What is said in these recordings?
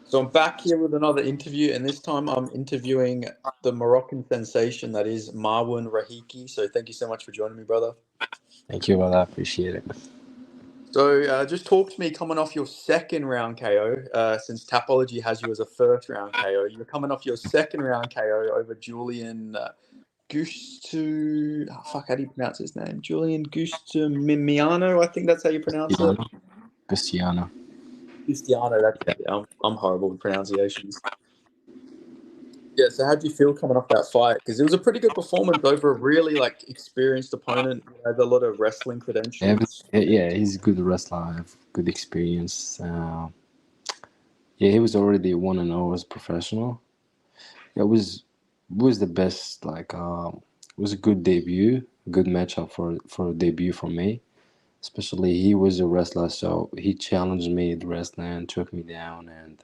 So I'm back here with another interview, and this time I'm interviewing the Moroccan sensation that is Marwan Rahiki. So thank you so much for joining me, brother. Thank you, brother. I appreciate it. So just talk to me coming off your second round KO, since Tapology has you as a first round KO. You're coming off your second round KO over Julian Gustu. Oh, fuck, how do you pronounce his name? Julian Gustamiano, I think that's how you pronounce it. Cristiano. Cristiano, that's it. Yeah, I'm horrible with pronunciations. Yeah, so how do you feel coming off that fight? Because it was a pretty good performance over a really experienced opponent who has a lot of wrestling credentials. Yeah, he's a good wrestler. I have good experience. Yeah, he was already 1-0 as professional. It was the best. It was a good debut, a good matchup for a debut for me. Especially he was a wrestler, so he challenged me in wrestling, took me down, and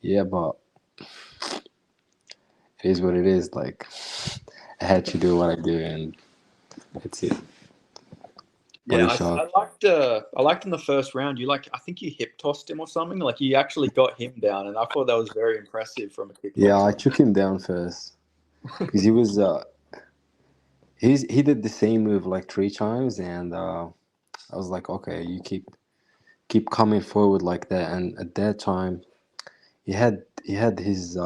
yeah, but it is what it is. Like I had to do what I do, and that's it. Yeah, Body I, shot. I liked I liked in the first round. I think you hip tossed him or something. Like you actually got him down, and I thought that was very impressive from a Yeah, I kickboxer. took him down first because he did the same move like 3 times, and I was like, okay, you keep coming forward like that. And at that time, he had his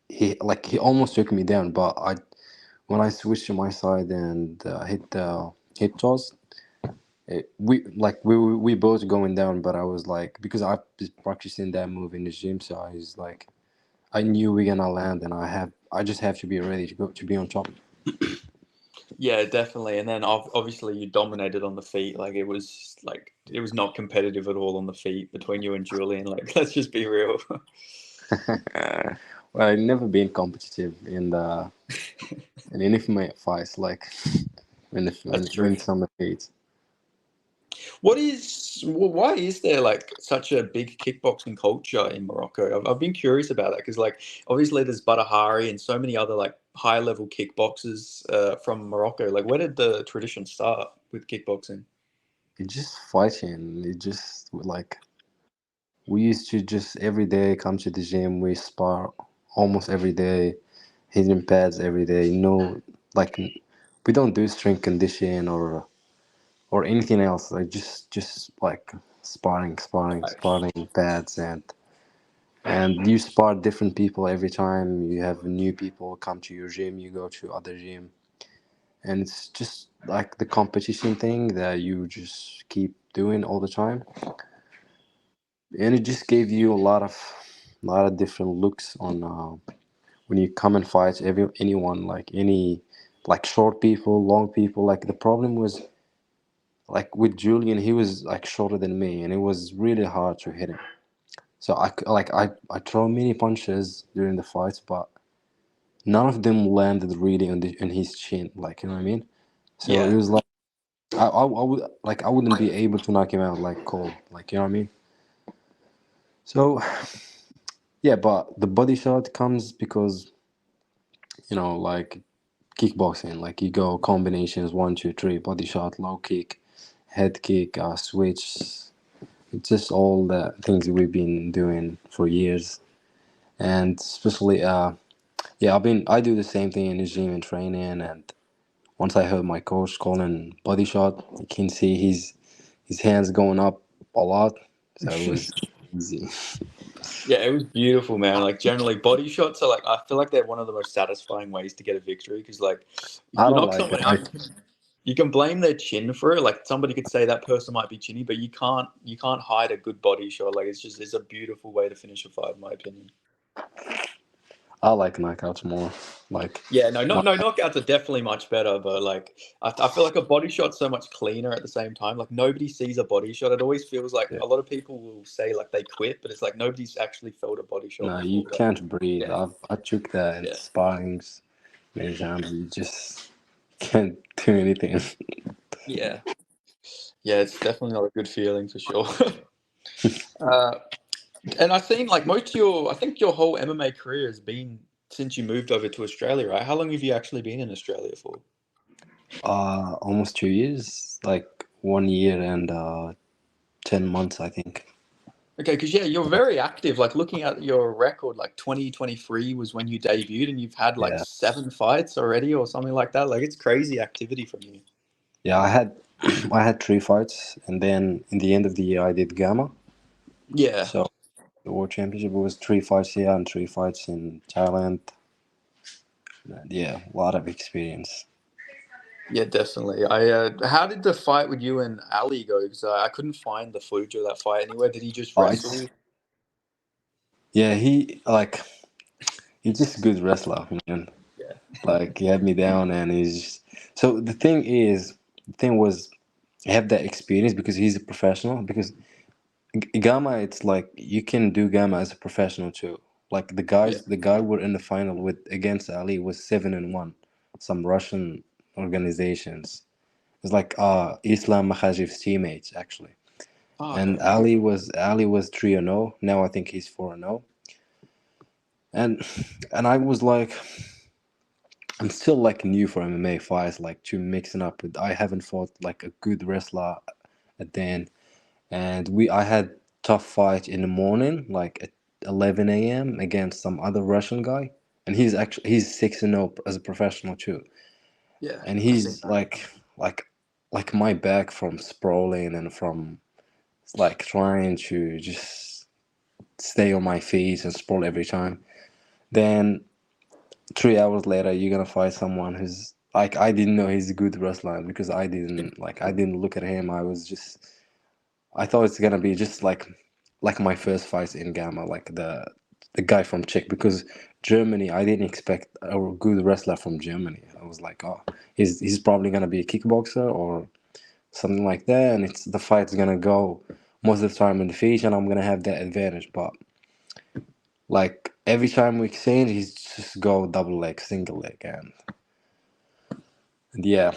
he almost took me down, but I when I switched to my side and hit the hip toss, we both going down, but I was like, because I've been practicing that move in the gym, so I was like, I knew we're gonna land, and I just have to be ready to be on top. Yeah, definitely. And then obviously you dominated on the feet. It was not competitive at all on the feet between you and Julian. Like let's just be real. Well, I've never been competitive in any of my fights, like That's true. when some fights. Why is there such a big kickboxing culture in Morocco? I've been curious about that because obviously there's Badahari and so many other high level kickboxers from Morocco. Like where did the tradition start with kickboxing? It's just fighting. It just like we used to just every day come to the gym. We spar almost every day, hitting pads every day. No, like we don't do strength condition or anything else. Like just like sparring pads, and you spar different people every time. You have new people come to your gym. You go to other gym, and it's just like the competition thing that you just keep doing all the time, and it just gave you a lot of different looks on when you come and fight anyone, like any, like short people, long people. Like the problem was, like with Julian, he was like shorter than me, and it was really hard to hit him. So I throw many punches during the fights, but none of them landed really on his chin. Like, you know what I mean? So it Yeah, was like I wouldn't be able to knock him out like cold. Like, you know what I mean? So yeah, but the body shot comes because, like kickboxing, like you go combinations, 1 2 3, body shot, low kick, head kick, switch. It's just all the things that we've been doing for years, and especially yeah, I do the same thing in the gym and training. And once I heard my coach calling body shot, you can see his hands going up a lot, so it was easy. yeah, it was beautiful, man. Like generally, body shots are I feel like they're one of the most satisfying ways to get a victory because I you don't knock like someone it. out. You can blame their chin for it. Like somebody could say that person might be chinny, but you can't hide a good body shot. Like it's a beautiful way to finish a fight, in my opinion. I like knockouts more. Like, Yeah, no, my, no, knockouts are definitely much better, but I feel like a body shot's so much cleaner at the same time. Like nobody sees a body shot. It always feels like yeah. a lot of people will say they quit, but it's like nobody's actually felt a body shot No, you before. Like, can't breathe. yeah, I took that in yeah, sparrings many times. You just can't do anything. yeah, yeah. It's definitely not a good feeling for sure. uh, and I've seen most of I think your whole MMA career has been since you moved over to Australia, right? How long have you actually been in Australia for? Almost 2 years, like 1 year and 10 months, I think. Okay, because yeah, you're very active. Like looking at your record, like 2023 was when you debuted, and you've had like Yeah, 7 fights already or something like that. Like it's crazy activity from you. yeah. I had I had 3 fights, and then in the end of the year, I did Gamma. Yeah, So the World Championship was 3 fights here and 3 fights in Thailand. And yeah, a lot of experience. yeah, definitely. How did the fight with you and Ali go? Because I couldn't find the footage of that fight anywhere. Did he just wrestle It's you? yeah. He's just a good wrestler, man. Yeah, Like he had me down, and so the thing was, I have that experience because he's a professional. Because Gamma, it's like you can do Gamma as a professional too. Like yeah. the guy we're in the final with against Ali was 7-1. Some Russian organizations. It's like Islam Makhajiv's teammates actually. Oh, And okay. Ali was 3-0. Now I think he's 4-0. And and I was like, I'm still like new for MMA fights, like to mixing up with. I haven't fought like a good wrestler at then, and I had tough fight in the morning, like at 11 a.m. against some other Russian guy, and he's 6-0 as a professional too, Yeah, and I seen he's that. like my back from sprawling and from like trying to just stay on my feet and sprawl every time. Then 3 hours later you're gonna fight someone who's like I didn't know he's a good wrestler because I didn't look at him. I thought it's gonna be just like my first fight in Gamma, like the guy from Czech because Germany. I didn't expect a good wrestler from Germany. I was like, oh, he's probably gonna be a kickboxer or something like that, and it's the fight's gonna go most of the time in the feet, and I'm gonna have that advantage. But like every time we exchange, he's just go double leg, single leg, and yeah,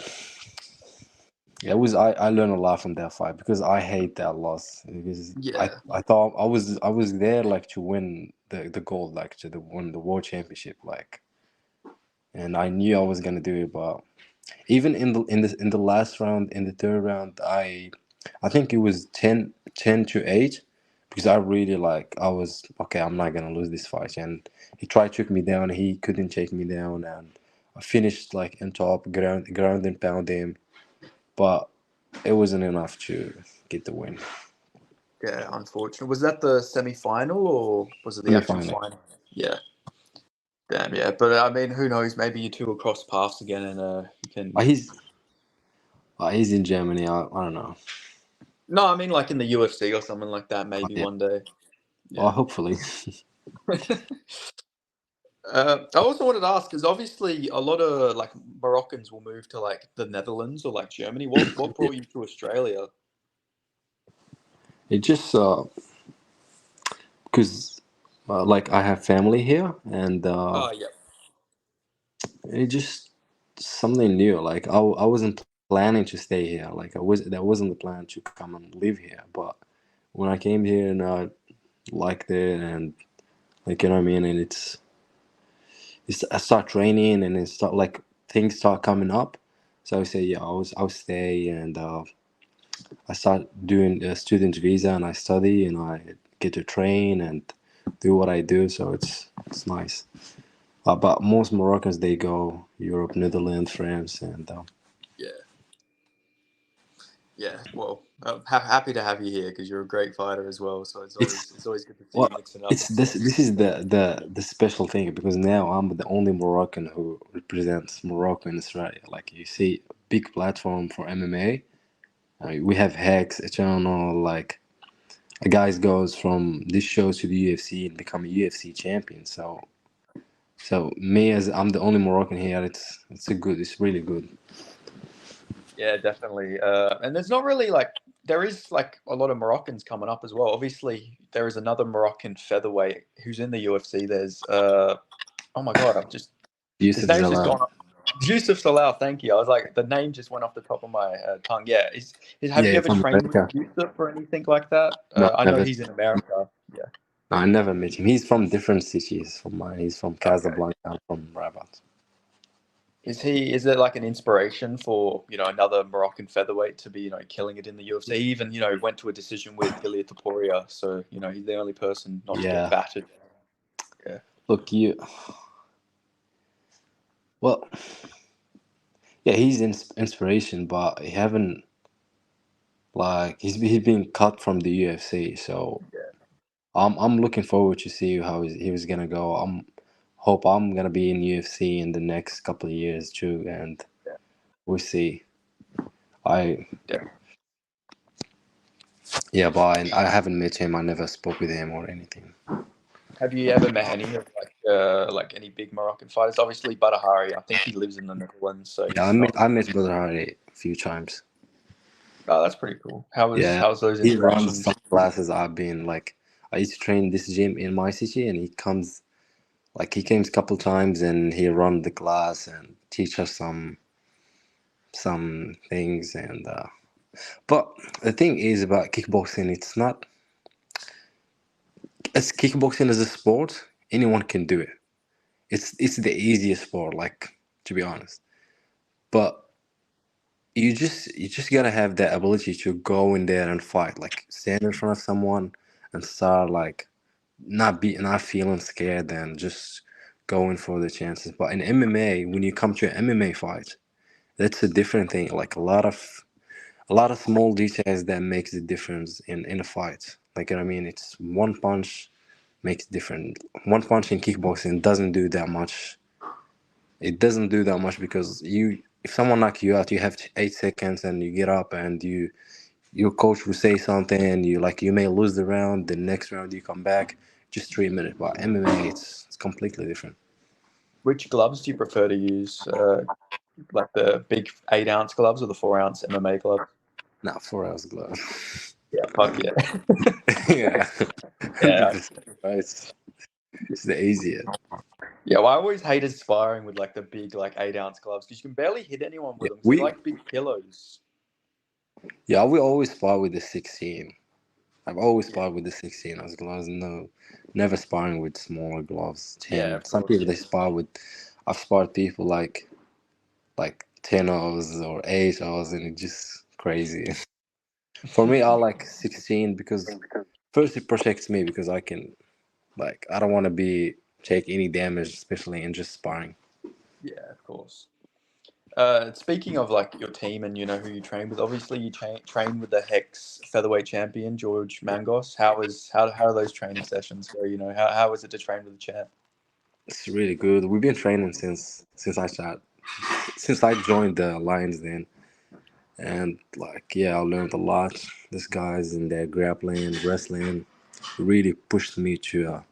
it was I learned a lot from that fight because I hate that loss because Yeah, I thought I was there like to win the gold, like to the win the world championship, like, and I knew I was gonna do it. But even in the last round, in the third round, I think it was 10-8 because I really like I was okay, I'm not gonna lose this fight, and he tried to take me down, he couldn't take me down, and I finished like in top ground and pound him, but it wasn't enough to get the win. yeah. Unfortunate. Was that the semi-final or was it the actual Semi-final. final? Yeah. Damn. Yeah. But I mean, who knows? Maybe you two will cross paths again, and you can. Uh, he's he's in Germany. I don't know. No, I mean like in the UFC or something like that. Maybe Yeah. one day. Well, Yeah. hopefully. I also wanted to ask because obviously a lot of like Moroccans will move to like the Netherlands or like Germany. What Yeah. brought you to Australia? It just because like I have family here, and Oh yeah, it just something new. Like I wasn't planning to stay here. Like that wasn't the plan to come and live here. But when I came here and I liked it, and like you know what I mean, and it's I start training and it start like things start coming up. So I say yeah, I'll stay, and I start doing a student visa and I study and I get to train and do what I do. So it's nice. But most Moroccans they go Europe, Netherlands, France, and yeah, yeah. Well, happy to have you here because you're a great fighter as well. So it's it's always good to see well, you mixing up it's and this. stuff. This is the special thing because now I'm the only Moroccan who represents Morocco in Australia. Like you see, big platform for MMA. We have Hex, Eternal, like a guys goes from this show to the UFC and become a UFC champion. So me as I'm the only Moroccan here, it's really good. Yeah, definitely. And there's not really like there is like a lot of Moroccans coming up as well. Obviously, there is another Moroccan featherweight who's in the UFC. There's oh my god, I've just his Yusuf name's just Zalal. gone up. Yusuf Salau, thank you. I was like, the name just went off the top of my tongue. Yeah, have Yeah, you he's ever from trained with America. Yusuf or anything like that? No, I know never. he's in America. Yeah. No, I never met him. He's from different cities from mine. He's from Okay. Casablanca. I'm from Rabat. Is there like an inspiration for, another Moroccan featherweight to be, killing it in the UFC? He even, went to a decision with Ilia Topuria, so, he's the only person not to get Yeah. battered. Yeah. Look, well, yeah, he's inspiration, but he haven't like he's been cut from the UFC, so Yeah. I'm looking forward to see how he was gonna go. Hope I'm gonna be in UFC in the next couple of years too, and Yeah. we'll see. I Yeah. Yeah, but I haven't met him. I never spoke with him or anything. Have you ever met any of like any big Moroccan fighters? Obviously, Badahari. I think he lives in the Netherlands, so Yeah, he's not. I met Brother Hardy a few times. Oh, that's pretty cool. Yeah, How's those he runs interactions? some classes. I used to train this gym in my city, and he came a couple times, and he run the class and teach us some things. And but the thing is about kickboxing, as kickboxing as a sport, anyone can do it. It's the easiest sport, like, to be honest. But you just gotta have that ability to go in there and fight, like stand in front of someone and start like not feeling scared and just going for the chances. But in MMA, when you come to an MMA fight, that's a different thing. Like a lot of small details that makes the difference in a fight. Like, you know what I mean, it's one punch makes different. One punch in kickboxing doesn't do that much. It doesn't do that much because if someone knock you out, you have 8 seconds and you get up and your coach will say something and you may lose the round. The next round you come back, just 3 minutes. But MMA, it's completely different. Which gloves do you prefer to use? Like the big 8-ounce gloves or the 4-ounce MMA gloves? Not 4 hours glove. Yeah, fuck yeah. Yeah, Yeah. 100%. Right? It's the easier. Yeah, well, I always hated sparring with like the big 8-ounce gloves because you can barely hit anyone with Yeah, them. So they're like big pillows. we always spar with the 16. I've always sparred with the 16 ounce gloves. No, never sparring with smaller gloves. Yeah, 10. of Some course. people they spar with. I've sparred people like 10 hours or 8 hours, and it's just crazy. For me, I like 16 because first it protects me because I don't want to be take any damage, especially in just sparring. Yeah, of course. Speaking of like your team and who you train with, obviously you train with the Hex featherweight champion George Mangos. How are those training sessions go? How is it to train with the champ? It's really good. We've been training since I joined the Lions then, and I learned a lot. This guys in there grappling, wrestling, really pushed me to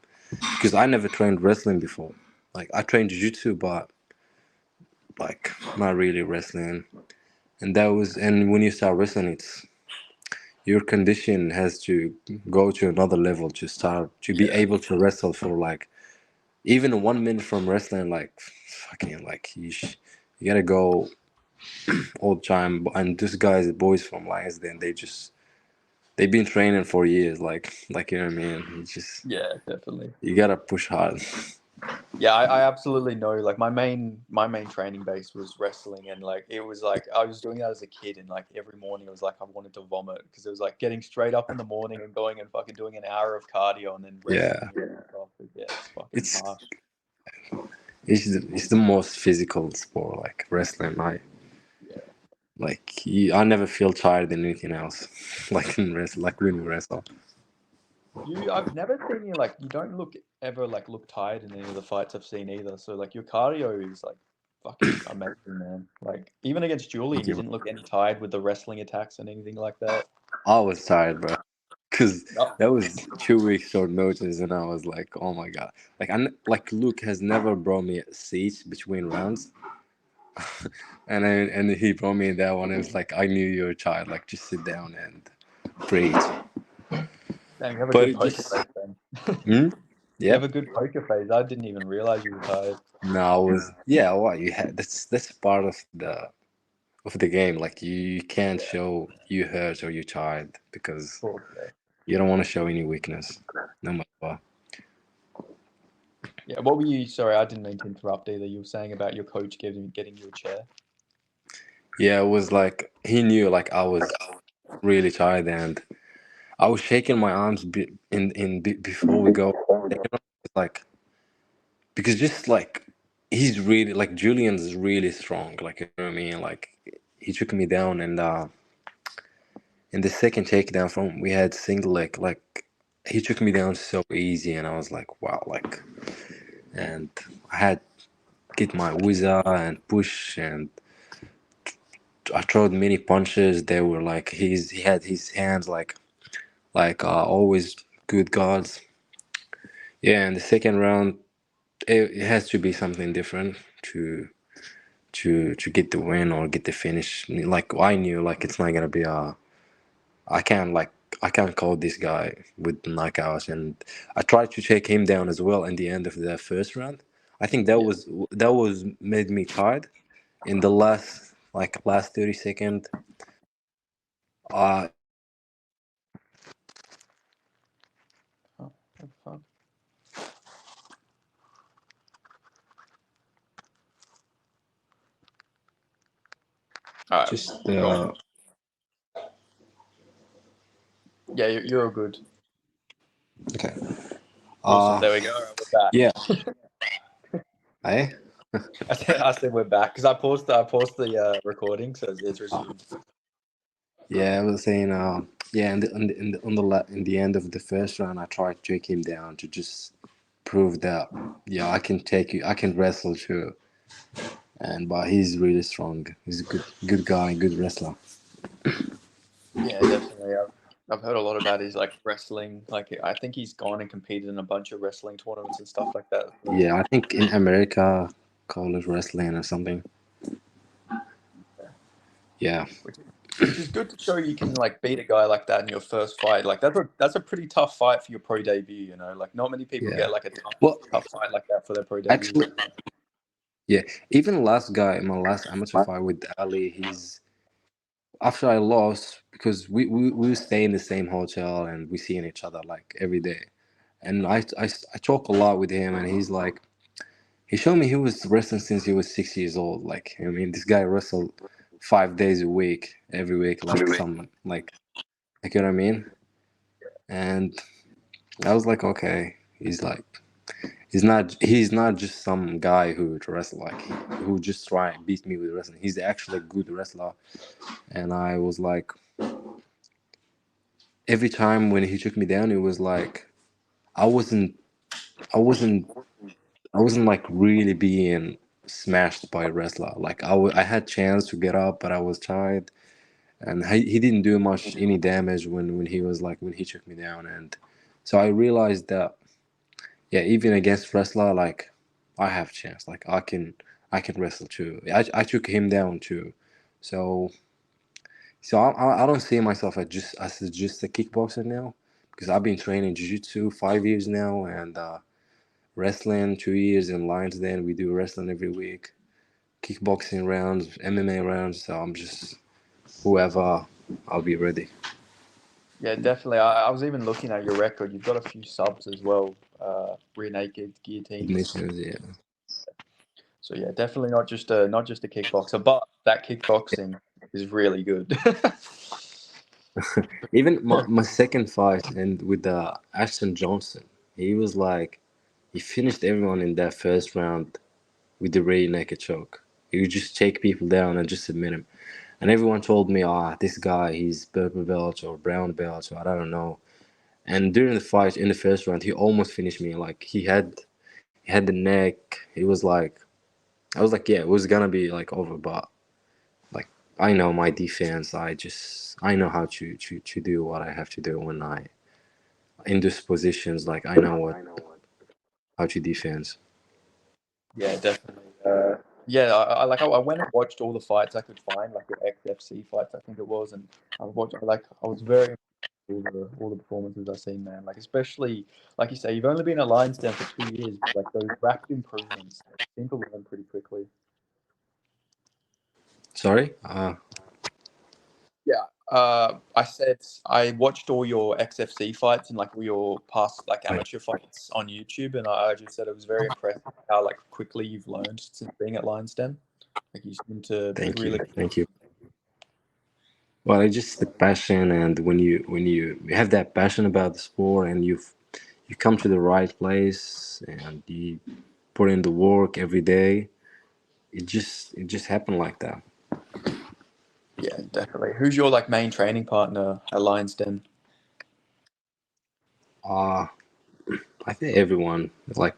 because I never trained wrestling before. Like I trained jiu-jitsu, but not really wrestling. And when you start wrestling, it's your condition has to go to another level to start to be Yeah, able to wrestle for even 1 minute from wrestling, fucking you gotta go all the time. And these guys, the boys from Lions, then they've been training for years, you know what I mean. It's just yeah, definitely. you gotta push hard. Yeah, I absolutely know. Like my main training base was wrestling, and it was like I was doing that as a kid, and every morning it was like I wanted to vomit because it was like getting straight up in the morning and going and fucking doing an hour of cardio and then Yeah, wrestling and stuff. Yeah, it's fucking it's harsh. it's the most physical sport, like wrestling. Yeah. I never feel tired than anything else, like when we wrestle. I've never seen you you don't look tired in any of the fights I've seen either. So your cardio is fucking amazing, man. Like even against Julian, Thank you you. didn't look any tired with the wrestling attacks and anything like that. I was tired, bro, because Oh, that was 2 weeks short notice, and I was like, oh my god, Luke has never brought me a seat between rounds, and he brought me in that one. It was like I knew you were tired, like just sit down and breathe. damn, you have a But good it poker just, face then. hmm? You have Yep. a good poker face. I didn't even realize you were tired. No, I was yeah. What you had? That's part of the game. Like you can't show you hurt or you tired because Cool. Yeah. you don't want to show any weakness, no matter what. Yeah, what were you? Sorry, I didn't mean to interrupt either. You were saying about your coach getting you a chair. Yeah, it was like he knew like I was really tired and I was shaking my arms before we go. Like because just like he's really like Julian's is really strong. Like you know what I mean. Like he took me down and in the second takedown from we had single leg like he took me down so easy and I was like wow like and I had get my whizzer and push and I throwed many punches. They were like he had his hands like always good guards. Yeah, and the second round it has to be something different to to get the win or get the finish. Like I knew like it's not gonna be I can't like I can't call this guy with knockouts and I tried to take him down as well in the end of the first round. I think Yeah. that was made me tired in the last 30 second. It was like Oh, what the fuck? All right, just go on. Yeah, you're all good. okay. Awesome. Uh There we go. All right, we're back. yeah. I I said we're back because I paused the recording, so it's resumed. yeah I was saying yeah in the end of the first round I tried to take him down to just prove that yeah I can wrestle too and but he's really strong. He's a good guy, good wrestler. Yeah, definitely. I've heard a lot about his like wrestling. Like I think he's gone and competed in a bunch of wrestling tournaments and stuff like that. Yeah, I think in America call it wrestling or something. Yeah, Which is good to show you can like beat a guy like that in your first fight. Like that's a pretty tough fight for your pro debut. You know, like not many people yeah. get like a tough, Well, tough fight like that for their pro debut. actually, yeah. Even last guy, my last amateur fight with Ali, he's after I lost because we stay in the same hotel and we seeing each other like every day. And I talk a lot with him, and he's like, he showed me he was wrestling since he was 6 years old. Like, I mean, this guy wrestled 5 days a week, every week, like some like you know what I mean. And I was like, okay, he's like, he's not just some guy who would wrestle like who just try and beat me with wrestling. He's actually a good wrestler. And I was like, every time when he took me down, it was like I wasn't I wasn't I wasn't like really being smashed by a wrestler. Like I had chance to get up, but I was tired, and he didn't do much any damage when he was like when he took me down, and so I realized that yeah, even against wrestler, like I have a chance. Like I can wrestle too. I took him down too, so I don't see myself as just a kickboxer now because I've been training jiu-jitsu 5 years now and wrestling 2 years in Lions Den. We do wrestling every week, kickboxing rounds, MMA rounds. So I'm just whoever I'll be ready. Yeah, definitely. I was even looking at your record. You've got a few subs as well. Rear naked guillotines. Submissions, yeah. So yeah, definitely not just a kickboxer, but that kickboxing is really good. Even my second fight and with Ashton Johnson, he was like he finished everyone in that first round with the rear naked choke. He would just take people down and just submit him. And everyone told me, this guy, he's purple belt or brown belt, or I don't know. And during the fight in the first round, he almost finished me. Like he had the neck. It was like I was like, yeah, it was gonna be like over, but like I know my defense. I know how to do what I have to do when I in those positions. Like I know what how to defense. Yeah, definitely. Yeah, I went and watched all the fights I could find, like your XFC fights, I think it was, and I was very impressed with all the performances I've seen, man. Like especially like you say, you've only been at Lions Den for 2 years, but like those rapid improvements seem to learn pretty quickly. Sorry. Yeah, I said I watched all your XFC fights and like all your past like I amateur fights on YouTube, and I just said it was very impressive how like quickly you've learned since being at Lions Den. Like you seem to be thank you, really thank you. Well, it's just the passion, and when you have that passion about the sport, and you come to the right place, and you put in the work every day, it just happened like that. yeah, definitely. Who's your like main training partner at Lions Den? Uh I think everyone like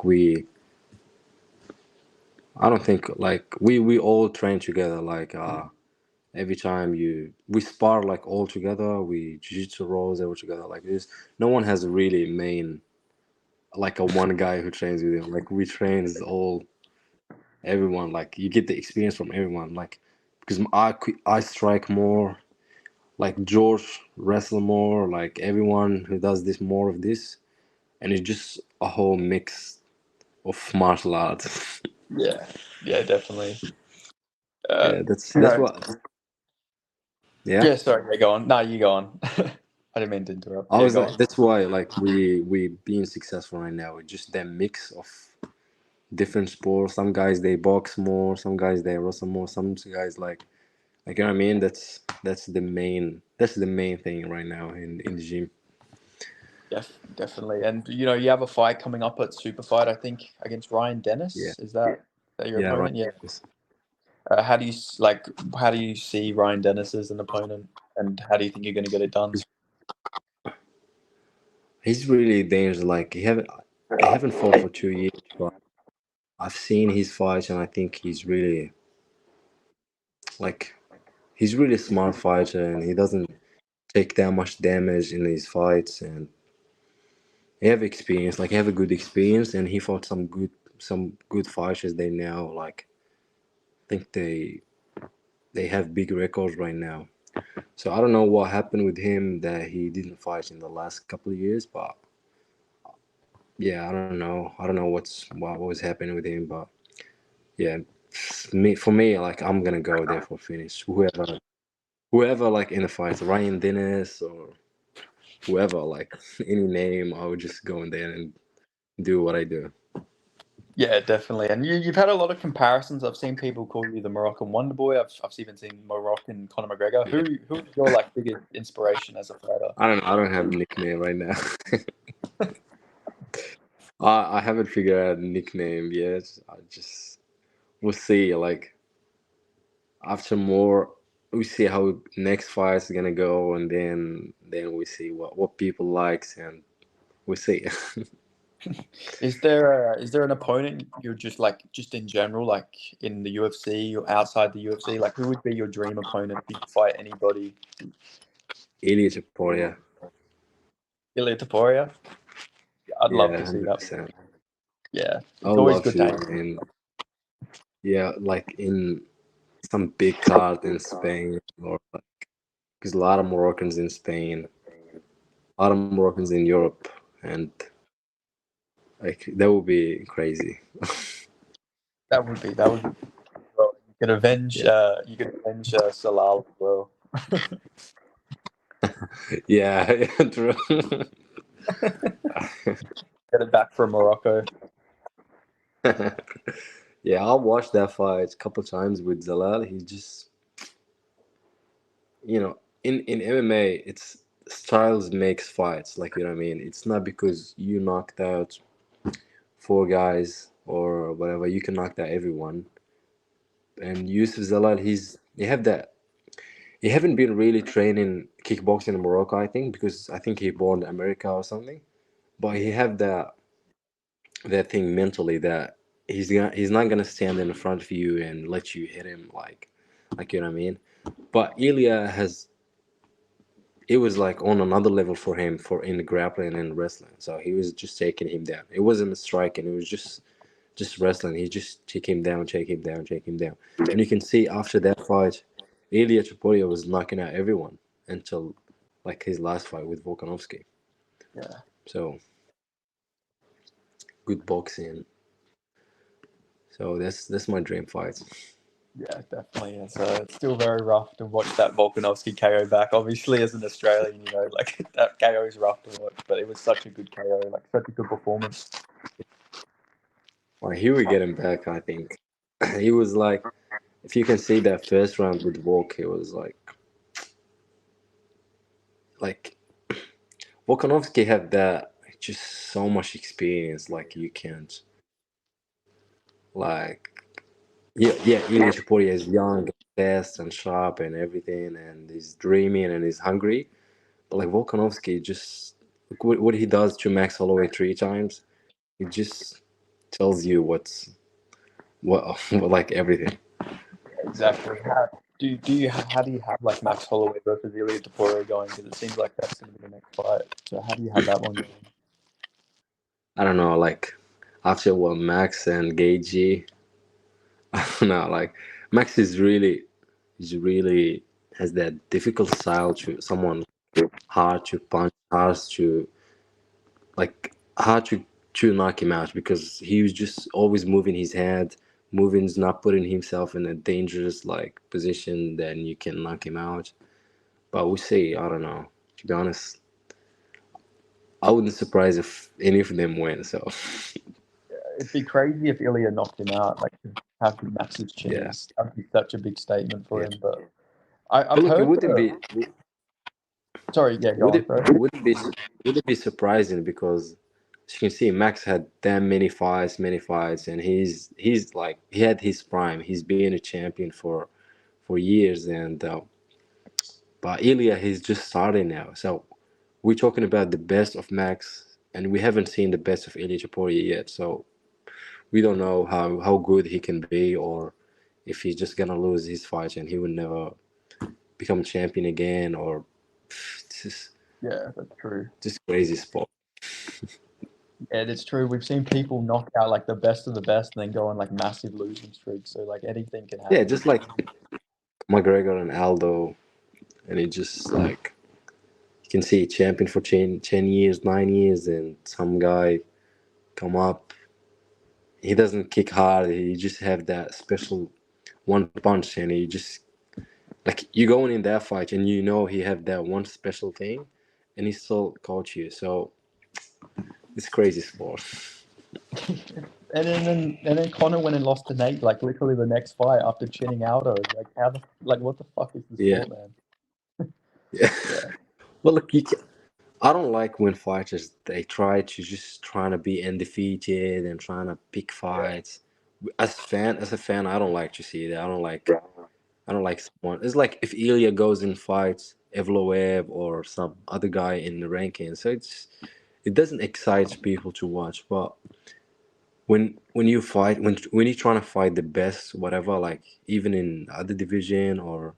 I don't think like we all train together like every time we spar like all together, we jiu-jitsu rolls all together like this. No one has a really main like a one guy who trains with him. Like we trains all everyone, like you get the experience from everyone, like because I strike more, like George wrestle more, like everyone who does this more of this, and it's just a whole mix of martial arts. Yeah, yeah, definitely. Yeah, You that's know, what. Yeah, yeah. Sorry, yeah, go on. No, you go on. I didn't mean to interrupt. I Yeah, was go like, on. that's why like we being successful right now. It's just that mix of different sports. Some guys they box more, some guys they wrestle more, some guys like you know what I mean. That's the main thing right now in the gym. Definitely. And you know, you have a fight coming up at Super Fight, I think, against Ryan Yeah, Dennis. Is that your yeah, right. opponent? Yeah. How do you like? How do you see Ryan Dennis as an opponent, and how do you think you're going to get it done? He's really dangerous. Like he haven't fought for 2 years, but I've seen his fights, and I think like he's really a smart fighter, and he doesn't take that much damage in his fights, and he have experience. Like he have a good experience, and he fought some good fighters. They now like think they have big records right now. So I don't know what happened with him that he didn't fight in the last couple of years, but yeah, I don't know. I don't know what was happening with him, but yeah, for me, like I'm gonna go there for finish. Whoever like in the fight, Ryan Dennis or whoever, like any name, I would just go in there and do what I do. Yeah, definitely. And you've had a lot of comparisons. I've seen people call you the Moroccan Wonder Boy. I've even seen Moroccan Conor McGregor. Yeah. Who's your like biggest inspiration as a fighter? I don't have a nickname right now. I haven't figured out a nickname yet. I just we'll see. Like after more, we see how next fight is gonna go, and then we see what people likes, and we see. Is there an opponent you're just like just in general, like in the UFC or outside the UFC? Like who would be your dream opponent if you could fight anybody? Ilia Topuria. Ilya Taporia? I'd love Yeah, to see hundred that. percent. Yeah, I it's would always love good to, to hang. and yeah, like in some big card in Spain, or because a lot of Moroccans in Spain, a lot of Moroccans in Europe, and like that would be crazy. That would be well. Yeah, You could avenge Salal as well. yeah, yeah, true. Get it back from Morocco. Yeah, I watched that fight a couple times with Zalal. He just, in MMA, it's styles makes fights. Like you know what I mean. It's not because you knocked out four guys or whatever. You can knock out everyone. And Yusuf Zalal, he have that. He haven't been really training kickboxing in Morocco, I think, because I think he born in America or something. But he have that thing mentally that he's not gonna stand in front of you and let you hit him like you know what I mean. But Ilya has it was like on another level for him for in grappling and wrestling. So he was just taking him down. It wasn't striking. It was just wrestling. He just take him down, take him down, take him down. And you can see after that fight, Ilya Chaporia was knocking out everyone until like his last fight with Volkanovski. Yeah, So good boxing. So that's my dream fight. Yeah, definitely. It's still very rough to watch that Volkanovski KO back. Obviously, as an Australian, like that KO is rough to watch, but it was such a good KO, like such a good performance. Well, he will get him back, I think. He was like, if you can see that first round with Volk, he was like Volkanovski had that just so much experience. Like you can't like yeah. Ilya Chaporia is young, fast, and sharp, and everything, and he's dreamy and he's hungry. But like Volkanovski, just look what he does to Max Holloway 3 times. It just tells you what like everything. Exactly. How do you have like Max Holloway versus Ilya Topuria going? Because it seems like that's going to be the next fight. So how do you have that one going? I don't know, like after what Max and Gagey, I don't know, like Max is really has that difficult style to someone hard to punch, hard to knock him out because he was just always moving his head, moving's not putting himself in a dangerous like position. Then you can knock him out. But we see, I don't know. To be honest, I wouldn't surprise if any of them win. So It'd be crazy if Ilya knocked him out. Like to have Max's chin yeah, is that'd be such a big statement for yeah. him. But But I've look, it heard wouldn't the. be Sorry, yeah, go would on. it Sorry. would it be surprising because as you can see, Max had damn many fights, and he's like he had his prime. He's been a champion for years, and but Ilya he's just starting now. So we're talking about the best of Max, and we haven't seen the best of Ilya Chaporia yet. So we don't know how good he can be, or if he's just gonna lose his fight and he will never become champion again, or it's Yeah, that's true. just crazy sport. Yeah, it's true. We've seen people knock out like the best of the best and then go on like massive losing streaks. So like anything can Yeah, happen. just like McGregor and Aldo, and it just like you can see champion for 10 years, 9 years, and some guy come up. He doesn't kick hard. He just have that special one punch, and he just like you going in that fight, and you know he have that one special thing, and he still caught you. So it's crazy sport. And then Connor went and lost to Nate like literally the next fight after chinning Aldo. Like what the fuck is the Yeah, sport, man? yeah. Yeah, Well, look, I don't like when fighters they try to just trying to be undefeated and trying to pick yeah, fights. As a fan, I don't like to see that. I don't like someone. It's like if Ilya goes and fights Evloev or some other guy in the ranking. So it doesn't excite people to watch. But when you fight when you're trying to fight the best, whatever, like even in other division or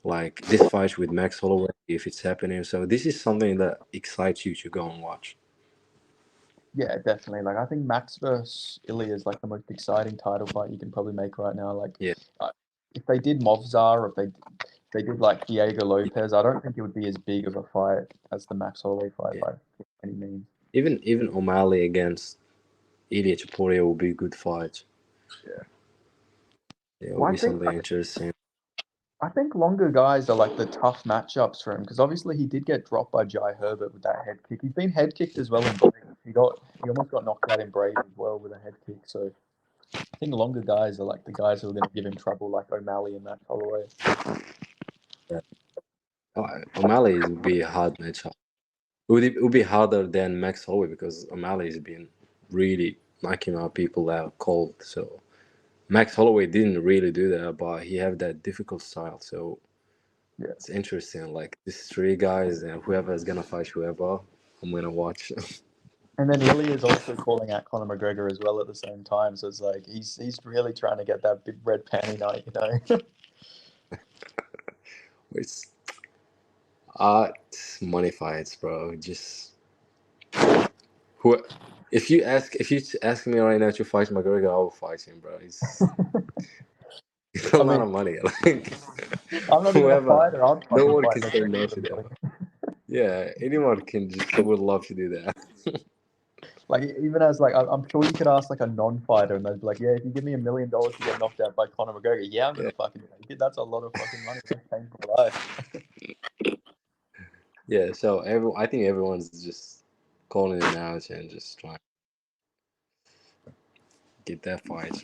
like this fight with Max Holloway, if it's happening. So this is something that excites you to go and watch. yeah, definitely. Like I think Max versus Ilya is like the most exciting title fight you can probably make right now. Like Yeah, uh, if they did Movzar or if they did like Diego Lopez, I don't think it would be as big of a fight as the Max Holloway fight yeah. by any means. Even O'Malley against Ilya Chaporia will be a good fight. Yeah. Yeah, it will Well, be something interesting. I think longer guys are like the tough matchups for him because obviously he did get dropped by Jai Herbert with that head kick. He's been head kicked as well in Brave. He almost got knocked out in Brave as well with a head kick. So I think longer guys are like the guys who are going to give him trouble, like O'Malley and Max Holloway. Yeah. O'Malley will be a hard matchup. It would be harder than Max Holloway because O'Malley has been really knocking out people out cold. So Max Holloway didn't really do that, but he have that difficult style. So Yeah. it's interesting. Like these three guys and whoever is gonna fight whoever, I'm gonna watch. And then Ilya is also calling out Conor McGregor as well at the same time. So it's like he's really trying to get that big red panty night. It's it's money fights, bro. Just who if you ask me right now to fight McGregor, I will fight him, bro. It's a I lot mean, of money. Like I'm not even a whoever, fighter. I'd no fucking one fight can say McGregor no for to the that. money. Yeah, anyone can just would love to do that. Like even as like I'm sure you could ask like a non-fighter, and they'd be like, "Yeah, if you give me $1 million to get knocked out by Conor McGregor, yeah, I'm Yeah, gonna fucking take it. That's a lot of fucking money. That's paying for life." yeah. So I think everyone's just calling it out and just trying to get that fight.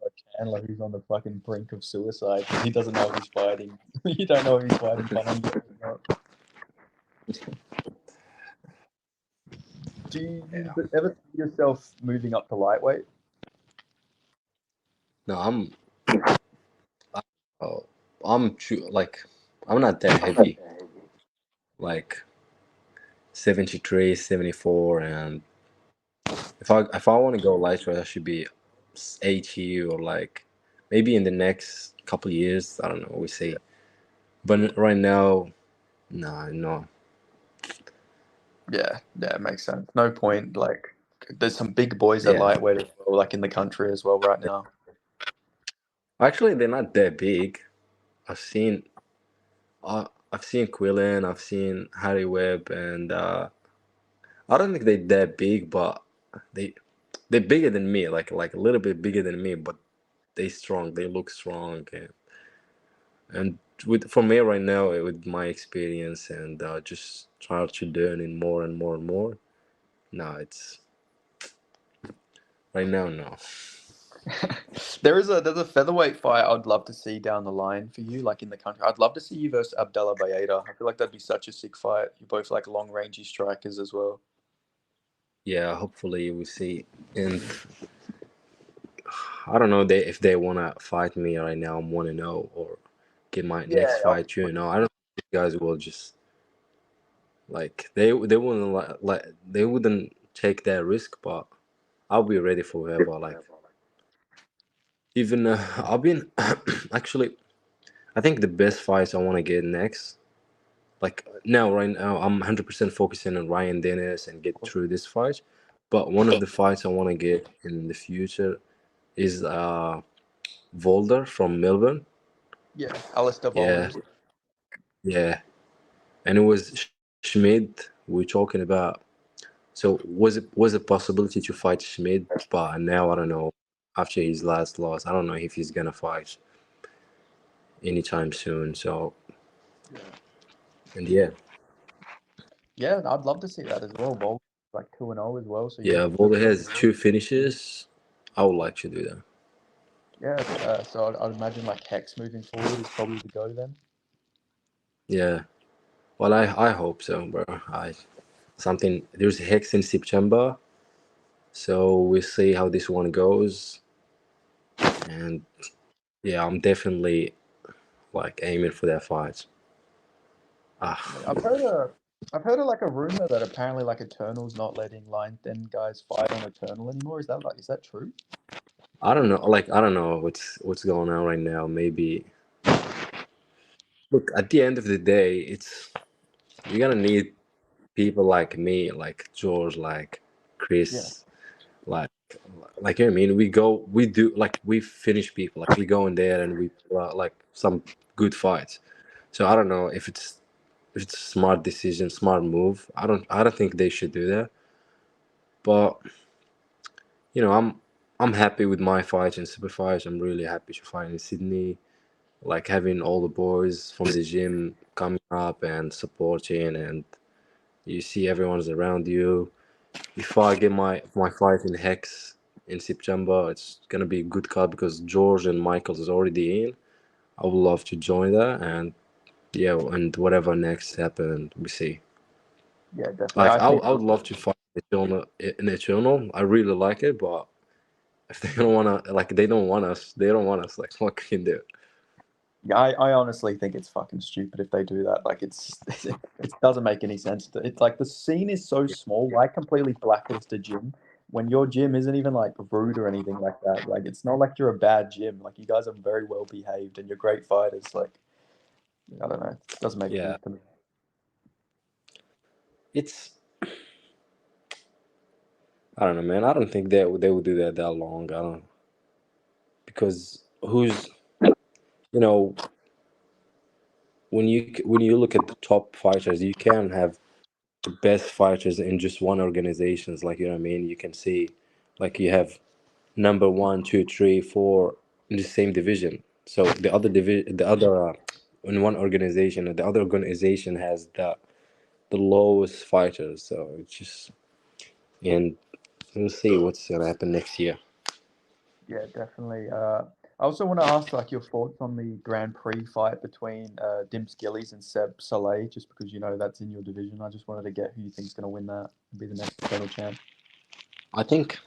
Like Chandler, who's on the fucking brink of suicide because he doesn't know if he's fighting. You don't know if he's fighting Conor McGregor or not. Do Yeah. you ever see yourself moving up to lightweight? No, oh, like I'm not that heavy. Like 73, 74, and if I want to go lightweight, I should be 80 or like maybe in the next couple of years. I don't know. We see. But right now, no, no. Yeah, yeah, it makes sense. No point. Like, there's some big boys at Yeah, lightweight as well, like in the country as well right now. actually, they're not that big. I've seen, I've seen Quillen, I've seen Harry Webb, and I don't think they're that big, but they they're bigger than me, like a little bit bigger than me, but they strong. They look strong, and with for me right now, with my experience and just try to learning more and more and more. No, it's right now. No, There's a featherweight fight I'd love to see down the line for you, like in the country. I'd love to see you versus Abdallah Bayeda. I feel like that'd be such a sick fight. You're both like long rangey strikers as well. yeah. Hopefully we see. And I don't know if they wanna fight me right now. I'm 1-0 or get my next Yeah, fight. I don't think you guys will just like they wouldn't they wouldn't take that risk, but I'll be ready for whoever. Like even I've been actually. I think the best fights I want to get next. Like now, right now, I'm 100% focusing on Ryan Dennis and get through this fight. But one of the fights I want to get in the future is Volder from Melbourne. yeah, Alistair Yeah, Volder. yeah. And it was Schmid we were talking about. So was a possibility to fight Schmid, but now I don't know. After his last loss, I don't know if he's gonna fight anytime soon. So Yeah, and yeah, yeah, I'd love to see that as well. Volder like 2-0 as well, so you yeah. get good. Volder has two finishes. I would like to do that. Yeah, so I'd imagine like Hex moving forward is probably the go then. Yeah. Well, I hope so, bro. I something there's Hex in September, so we'll see how this one goes. And yeah, I'm definitely like aiming for that fight. Yeah, Ah, I've heard of like a rumor that apparently like Eternal's not letting Lion Den guys fight on Eternal anymore. Is that true? I don't know. Like I don't know what's going on right now. Maybe look at the end of the day, it's you're gonna need people like me, like George, like Yeah. Chris, like you know what I mean. We do like we finish people. Like we go in there and we like some good fights. So I don't know if it's a smart decision, smart move. I don't think they should do that. But you know, I'm happy with my fight in super fights. I'm really happy to fight in Sydney. Like having all the boys from the gym coming up and supporting, and you see everyone's around you. If I get my fight in Hex in September, it's gonna be a good card because George and Michael is already in. I would love to join that, and yeah, and whatever next happen, we see. Yeah, definitely. Like I think I would love to fight Eternal in Eternal. I really like it, but if they don't wanna, like they don't want us, they don't want us. Like what can you do? yeah, I honestly think it's fucking stupid if they do that. Like it doesn't make any sense. It's like the scene is so small. Why completely blacklist a gym when your gym isn't even like rude or anything like that? Like it's not like you're a bad gym. Like you guys are very well behaved and you're great fighters. Like I don't know. It doesn't make Yeah, sense to me. it's I don't know, man. I don't think they would do that long. I don't because who's you know when you look at the top fighters, you can have the best fighters in just one organizations. Like, you know what I mean? You can see, like, you have number one, two, three, four in the same division. So the other in one organization, and the other organization has the lowest fighters. So it's just, and we'll see what's gonna happen next year. Yeah, definitely. I also want to ask like your thoughts on the Grand Prix fight between Dimps Gillies and Seb Soleil, just because you know that's in your division. I just wanted to get who you think's going to win that and be the next title champ. I think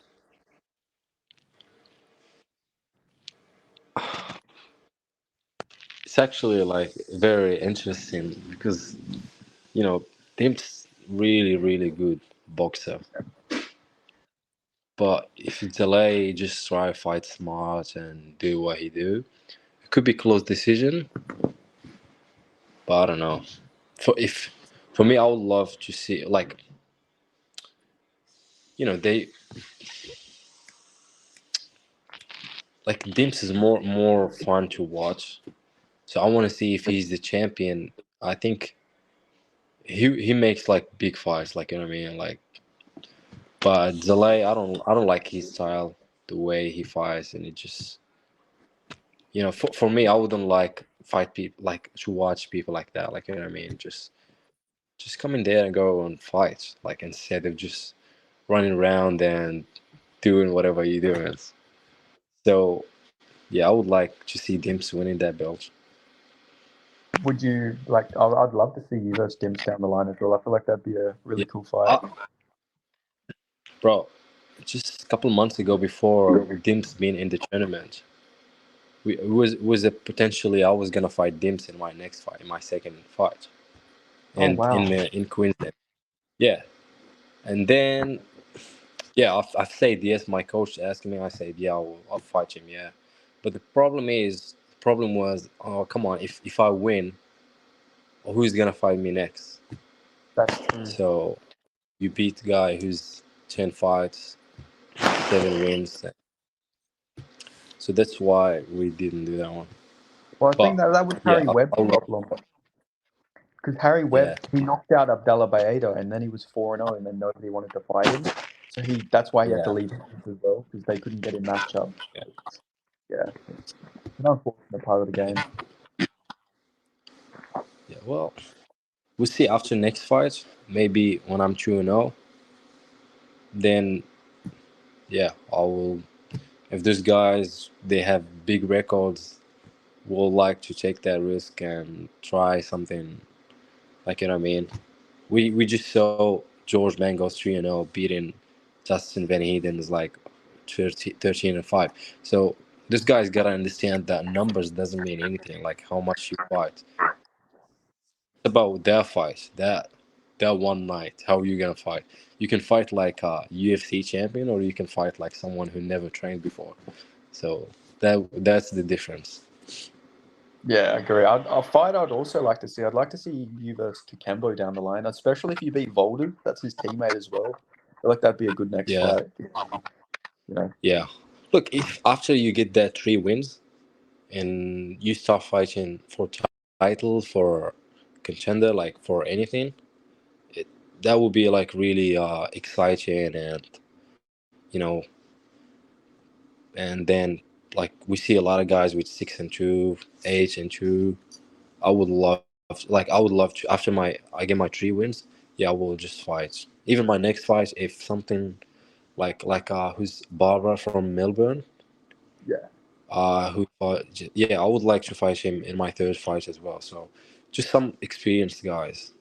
it's actually like very interesting because Tim's really good boxer. But if you delay, just try fight smart and do what he do. It could be close decision, but I don't know. For me, I would love to see like they like Dimps is more fun to watch. So I want to see if he's the champion. I think he makes like big fights, like you know what I mean, like. But Delay, I don't like his style, the way he fights, and it just for me, I wouldn't like fight people like to watch people like that, like you know what I mean, just come in there and go and fight, like instead of just running around and doing whatever you're doing. So yeah, I would like to see Dimps winning that belt. Would you like? I'd love to see you versus Dimps down the line as well. I feel like that'd be a Yeah, really cool fight. bro. Just a couple months ago, before Dimps being in the tournament, it was a potentially I was gonna fight Dimps in my next fight, in my second fight, Oh and wow, in Queensland. Yeah, and then yeah, I've said yes. My coach asked me. I said yeah, I'll fight him. Yeah, but the problem was, oh come on, if I win, who's gonna fight me next? that's true. So you beat the guy who's 10 fights, 7 wins. So that's why we didn't do that one. Well, I think But that was yeah, Harry Webb's I'll love. problem because Harry Yeah, Webb he knocked out Abdallah Baeda and then he was 4-0 and then nobody wanted to fight him, so that's why he had to yeah, leave as well because they couldn't get him matchup. yeah, Yeah, it's an unfortunate part of the game. yeah. Well, we'll see after next fight. Maybe when I'm 2-0, then yeah, I will. If those guys they have big records, will like to take that risk and try something, like you know what I mean. We just saw George Mangos 3-0 beating Justin Van Heden's like 13-5. So this guy's gotta understand that numbers doesn't mean anything. Like how much you fight, it's about that fight, that one night. How you gonna fight? You can fight like a UFC champion, or you can fight like someone who never trained before. So that's the difference. Yeah, I agree. A fight I'd also like to see. I'd like to see you versus Kikembo down the line, especially if you beat Voldu. That's his teammate as well. I feel like that'd be a good next Yeah, fight. You know. yeah. Look, if after you get that 3 wins and you start fighting for title, for contender, like for anything, it, that would be like really exciting, and you know, and then like we see a lot of guys with 6-2, 8-2. I would love to after I get my 3 wins. Yeah, I will just fight. Even my next fight, if something like who's Barbara from Melbourne, Yeah. who fought, yeah, I would like to fight him in my third fight as well. So just some experienced guys.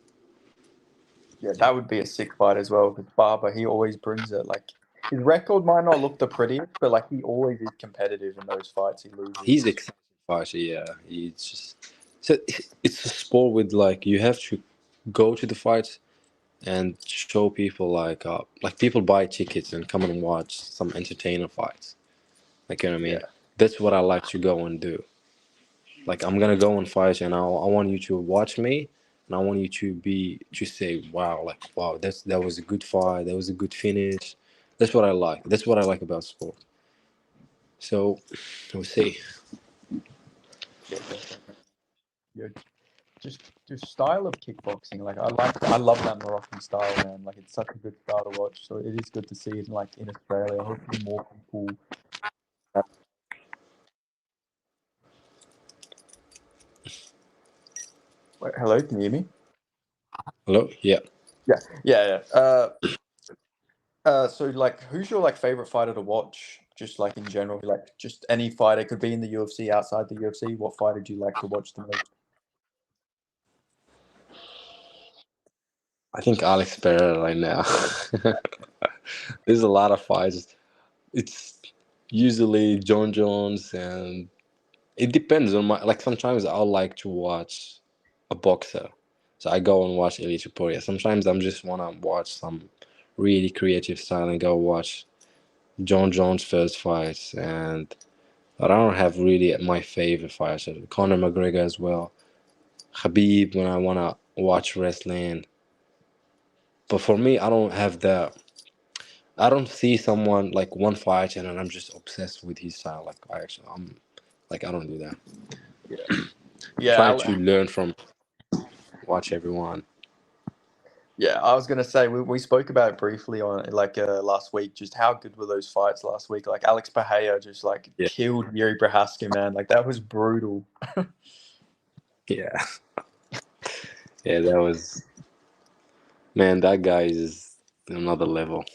Yeah, Yeah, that would be a sick fight as well. Because Barber, he always brings it. Like his record might not look the prettiest, but like he always is competitive in those fights he he's loses. exciting fighter. Yeah, he's just so it's a sport with like you have to go to the fights and show people like people buy tickets and come and watch some entertainer fights. Like you know what I mean? Yeah, That's what I like to go and do. Like I'm gonna go and fight, and I want you to watch me, and I want you to say, wow, like wow, that was a good fight, that was a good finish. That's what I like. That's what I like about sport. So we'll see. yeah, definitely. Yeah, just just style of kickboxing. Like I love that Moroccan style, man. Like it's such a good style to watch. So it is good to see it like in Australia. Hopefully more people. Wait, hello, can you hear me? Hello? Yeah. Yeah. So like, who's your like favorite fighter to watch? Just like in general, like just any fighter. It could be in the UFC, outside the UFC. What fighter do you like to watch the most? I think Alex Pereira right now. There's a lot of fights. It's usually John Jones, and it depends on my like. Sometimes I'll like to watch a boxer, so I go and watch Eli Topuria. Sometimes I'm just wanna watch some really creative style and go watch John Jones' first fights. And I don't have really my favorite fights. Conor McGregor as well. Khabib when I wanna watch wrestling. But for me, I don't have the. I don't see someone like one fight and then I'm just obsessed with his style. Like I'm like I don't do that. Yeah, Try yeah, to learn from watch everyone. yeah. I was gonna say we spoke about it briefly on like last week. Just how good were those fights last week? Like Alex Pereira just like Yeah, killed Yuri Prohaska, man. Like that was brutal. yeah, yeah. That was man. That guy is another level.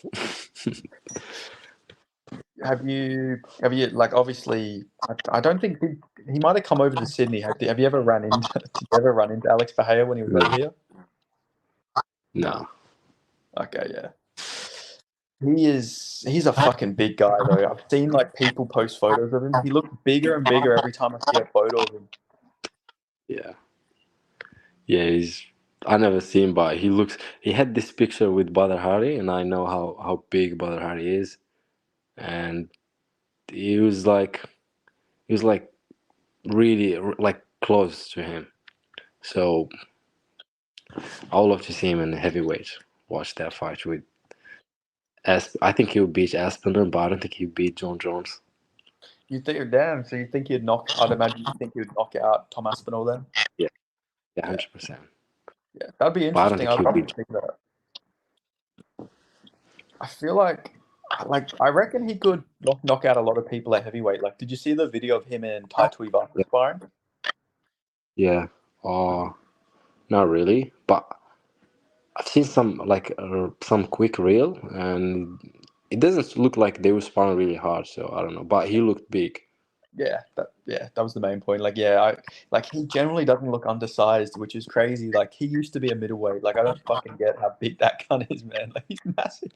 Have you like obviously I don't think he might have come over to Sydney. Have you ever run into did you ever run into Alex Pereira when he was over No, here? no. Okay, yeah. He's a fucking big guy though. I've seen like people post photos of him. He looks bigger and bigger every time I see a photo of him. Yeah, yeah. He's I never seen, but he looks. He had this picture with Badr Hari, and I know how big Badr Hari is, and he was like he was like really like close to him. So I would love to see him in the heavyweight. Watch that fight with I think he'll beat Aspinall, but I don't think he'll beat John Jones. You think you're damn, so you think he'd knock I'd imagine you think he'd knock out Tom Aspinall then? Yeah, yeah, Yeah, 100%. yeah. That'd be But I don't interesting. think I'd he'll probably beat. think that. I feel like I reckon he could knock out a lot of people at heavyweight. Like, did you see the video of him and Tai Tuivasa Yeah, sparring? yeah. Not really, but I've seen some quick reel, and it doesn't look like they were sparring really hard. So I don't know, but he looked big. That was the main point. Like, yeah, like he generally doesn't look undersized, which is crazy. Like, he used to be a middleweight. Like, I don't fucking get how big that gun is, man. Like, he's massive.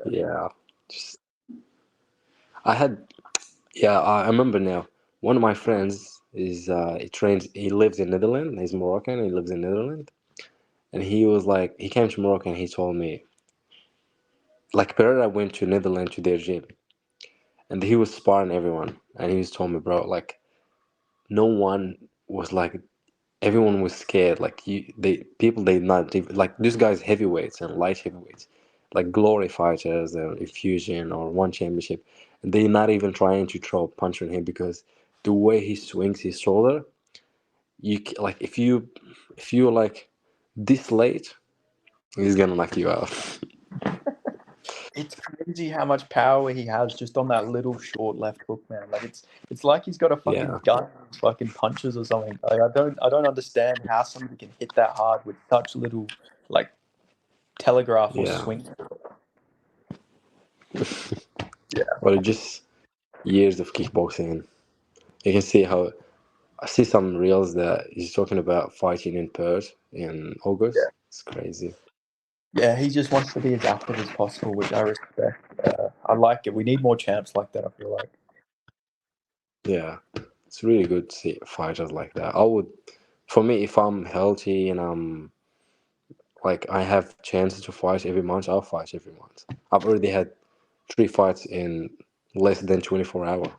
Yeah, just I had yeah. I remember now. One of my friends is he trains. He lives in Netherlands. He's Moroccan. He lives in Netherlands, and he was like he came to Morocco and he told me like Pereira went to Netherlands to their gym and he was sparring everyone and he was told me bro like no one was like everyone was scared like they not like this guy's heavyweights and light heavyweights like glory fighters or infusion or one championship and they're not even trying to throw a punch on him because the way he swings his shoulder like if you're like this late he's gonna knock you out. It's crazy how much power he has just on that little short left hook, man. Like, it's like he's got a fucking Yeah, gun, fucking punches or something. Like, I don't understand how somebody can hit that hard with such little, like, telegraph or yeah. swing. Yeah, Well, just years of kickboxing. You can see how I see some reels that he's talking about fighting in Perth in yeah. August. It's crazy. Yeah, he just wants to be as active as possible, which I respect. I like it. We need more champs like that, I feel like. Yeah, it's really good to see fighters like that. I would, for me, if I'm healthy and I'm like I have chances to fight every month, I'll fight every month. I've already had 3 fights in less than 24 hours,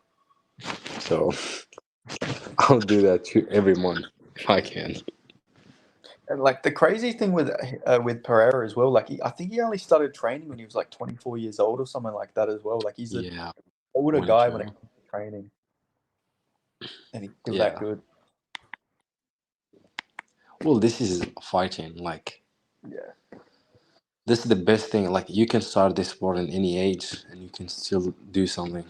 so I'll do that too every month if I can. And like the crazy thing with Pereira as well, like I think he only started training when he was like 24 years old or something like that as well. Like he's an Yeah, older guy when it 22. comes to training. and he's still that Yeah. good. Well, this is fighting. Like, Yeah. this is the best thing. Like, you can start this sport in any age, and you can still do something.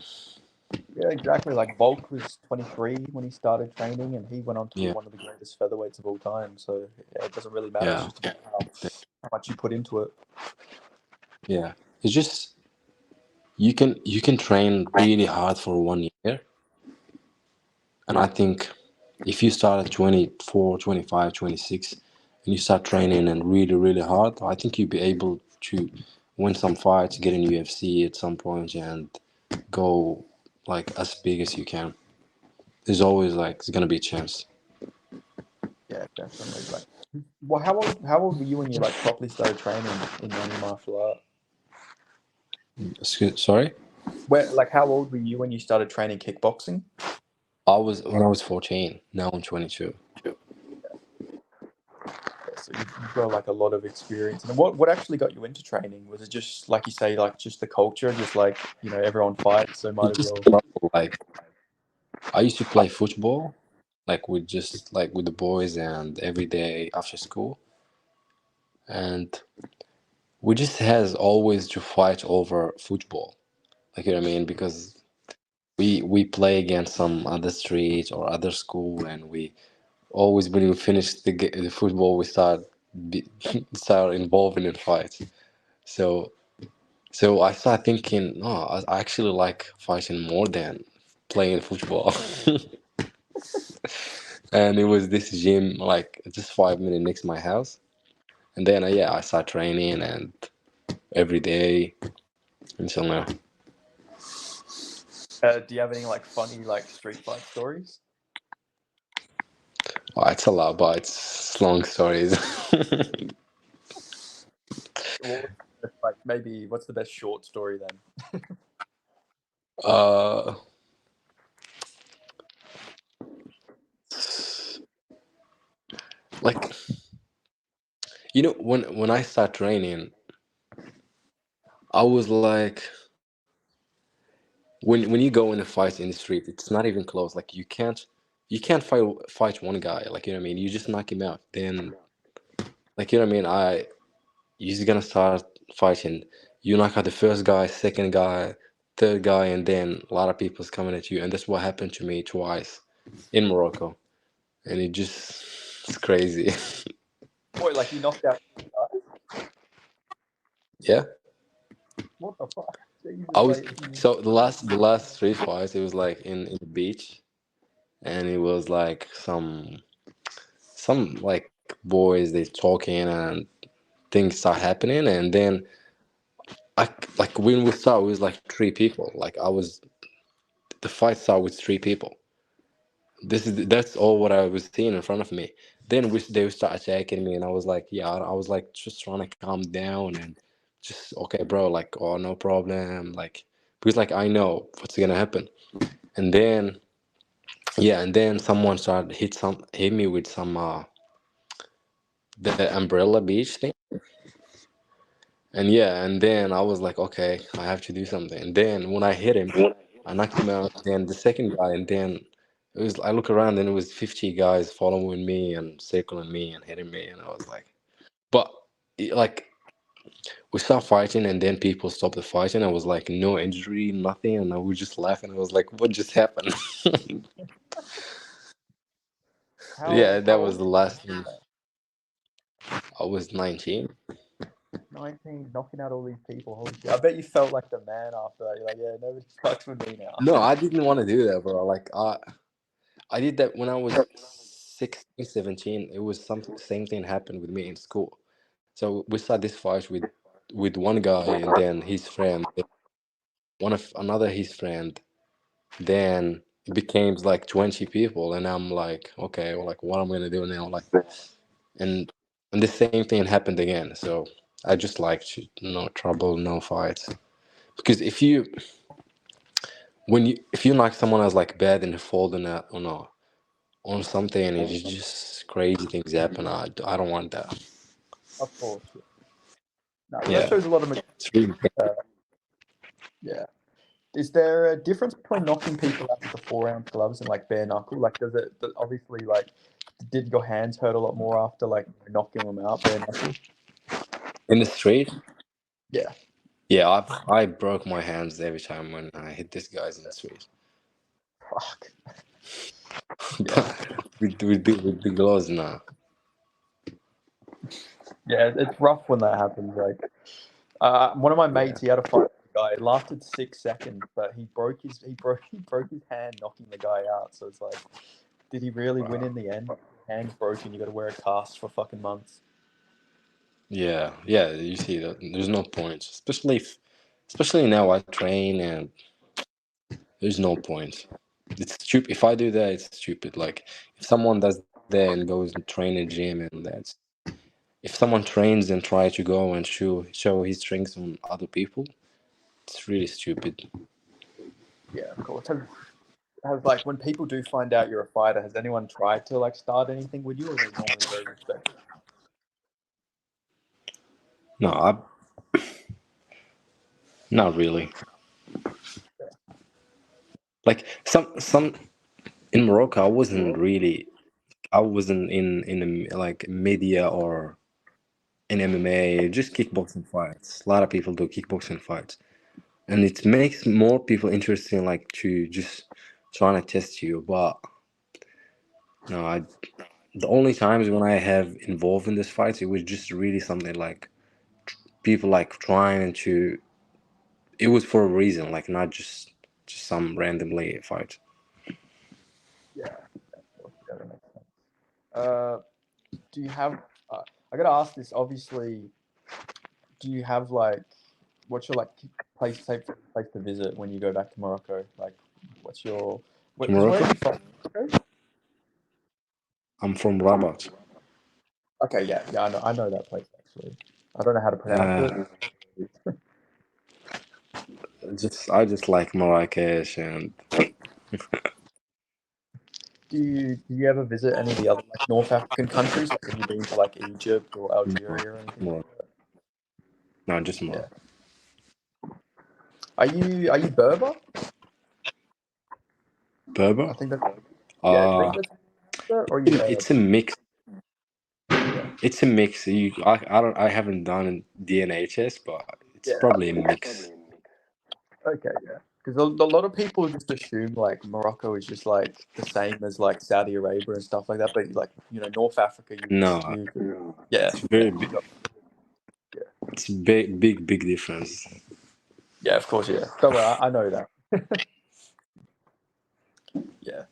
Yeah, exactly. Like Volk was 23 when he started training, and he went on to be Yeah. one of the greatest featherweights of all time. So yeah, it doesn't really matter. It's Yeah. just about how much you put into it. Yeah. It's just you can train really hard for 1 year, and I think if you start at 24, 25, 26, and you start training and really, really hard, I think you'll be able to win some fights, get in UFC at some point, and go like as big as you can. There's always like there's gonna be a chance. Yeah, definitely. Like, well, how old were you when you like properly started training in any martial art? Sorry, Where like how old were you when you started training kickboxing? I was when I was 14. Now I'm 22. Yeah, so you've got like a lot of experience. And what actually got you into training? Was it just like you say, like just the culture, just like everyone fights, so might It's as just well. like I used to play football, like with just like with the boys, and every day after school, and we just has always to fight over football. Like, you know what I mean? Because we play against some other street or other school, and we always when we finish the football, we start involving in fights. So I start thinking, no, I actually like fighting more than playing football. And it was this gym like just 5 minutes next to my house, and then yeah, I start training and every day and so now. Do you have any like funny like street fight stories? Oh, it's a lot, but it's long stories. Like maybe what's the best short story then? uh, like when I start training, I was like, when you go in a fight in the street, it's not even close. Like you can't fight one guy. Like, you know what I mean. You just knock him out. Then, like, you know what I mean. You're just gonna start fighting. You knock out the first guy, second guy, third guy, and then a lot of people's coming at you. And that's what happened to me twice in Morocco. And it's crazy. Boy, like you knocked out guys? Yeah. What the fuck? I Jesus, was like so the last street fight. It was like in the beach, and it was like some like boys they talking and things start happening, and then I like when we start, it was like three people. Like the fight started with three people. That's all what I was seeing in front of me. Then they would start attacking me, and I was like, yeah, I was like just trying to calm down and just okay, bro, like oh no problem, like because like I know what's gonna happen, and then yeah, and then someone started hit me with some the umbrella beach thing, and yeah, and then I was like, okay, I have to do something. And then when I hit him, I knocked him out. Then the second guy, and then I look around and it was 50 guys following me and circling me and hitting me, and I was like, but like we stopped fighting, and then people stopped the fighting. I was like, no injury, nothing, and I was just laughing. I was like, what just happened? Yeah, how that was old the were you? last time. I was 19. 19, knocking out all these people. Holy shit. I bet you felt like the man after that. You're like, yeah, nobody fucks with me No, now. I didn't want to do that, bro. Like I did that when I was 16, 17. It was something same thing happened with me in school. So we started this fight with one guy and then his friend, one of another his friend. Then it became like 20 people, and I'm like, okay, well, like what am I gonna do now? Like, and the same thing happened again. So I just like no trouble, no fights. Because if you knock someone else like bad and fall on something and it's just crazy things happen. I don't want that. Of course. Yeah. No, but that Yeah, shows a lot of it's really uh, yeah. is there a difference between knocking people out with the 4 ounce gloves and like bare knuckle? Like, obviously like did your hands hurt a lot more after like knocking them out bare knuckle? In the street? Yeah. Yeah, I broke my hands every time when I hit these guys in the street. Fuck. But with the gloves now. Yeah, it's rough when that happens. Like, one of my mates, he had a fight with a guy. It lasted 6 seconds, but he broke his hand, knocking the guy out. So it's like, did he really win in the end? Hand's broken. You got to wear a cast for fucking months. Yeah, you see that there's no point. Especially now I train and there's no point. It's stupid. If I do that, it's stupid. Like if someone does that and goes and train in gym and that's if someone trains and try to go and show his strengths on other people, it's really stupid. Yeah, of course. Has like when people do find out you're a fighter, has anyone tried to like start anything with you, or are they normally very respectful? No, not really. Like some in Morocco, I wasn't in the like media or in MMA, just kickboxing fights. A lot of people do kickboxing fights, and it makes more people interested, like to just trying to test you. But no, the only times when I have involved in this fights, it was just really something like people like trying to. It was for a reason, like not just some randomly fight. Yeah, that makes sense. Do you have? I gotta ask this. Obviously, do you have like, what's your like favorite place to visit when you go back to Morocco? Like, what's your? Because where are Morocco, you from? I'm from Rabat. Okay, yeah, yeah, I know that place actually. I don't know how to pronounce Uh, it. I just like Marrakesh and Do you ever visit any of the other like North African countries? Like, have you been to like Egypt or Algeria or anything like Morocco. that? No, just Yeah. Morocco. Are you Berber? I Berber. think that's yeah. I Uh, think that's or are you it's a mix. yeah. It's a mix. I haven't done DNA test, but it's Yeah. probably a mix. Okay, yeah. Because a lot of people just assume like Morocco is just like the same as like Saudi Arabia and stuff like that, but like North Africa, No, yeah, it's very you big. got, yeah, It's big difference. yeah, of course, yeah. Don't worry, I know that. Yeah,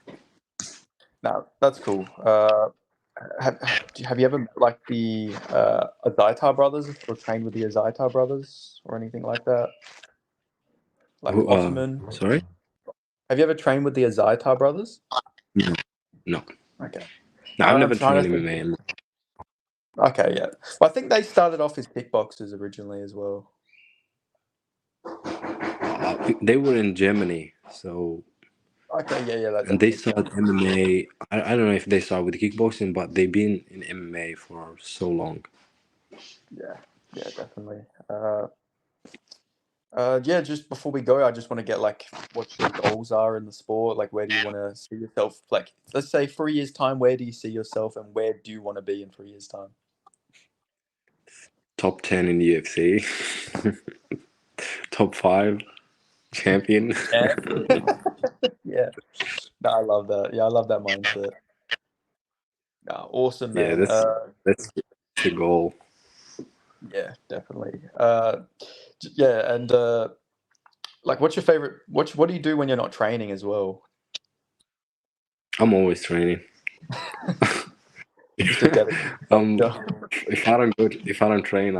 no, that's cool. Have you ever met like the Azaitar brothers or trained with the Azaitar brothers or anything like that? Like Ottoman? Sorry? Have you ever trained with the Azaitar brothers? No, no, Okay. no. I've I'm never trying trained to think. MMA. Okay, yeah. Well, I think they started off as kickboxers originally as well. They were in Germany, so Okay, yeah, yeah, and that they makes sense. started MMA. I don't know if they started with kickboxing, but they've been in MMA for so long. Yeah, yeah, definitely. Yeah, just before we go, I just want to get like what your goals are in the sport. Like, where do you want to see yourself? Like, let's say 3 years time, where do you see yourself, and where do you want to be in 3 years time? Top 10 in UFC, top 5 champion. Yeah, yeah. No, I love that. Yeah, I love that mindset. No, awesome, Yeah, man. that's the goal. Yeah, definitely. Yeah, and like, what's your favorite? What do you do when you're not training as well? I'm always training. Just a dedicated um, soldier. if I don't train,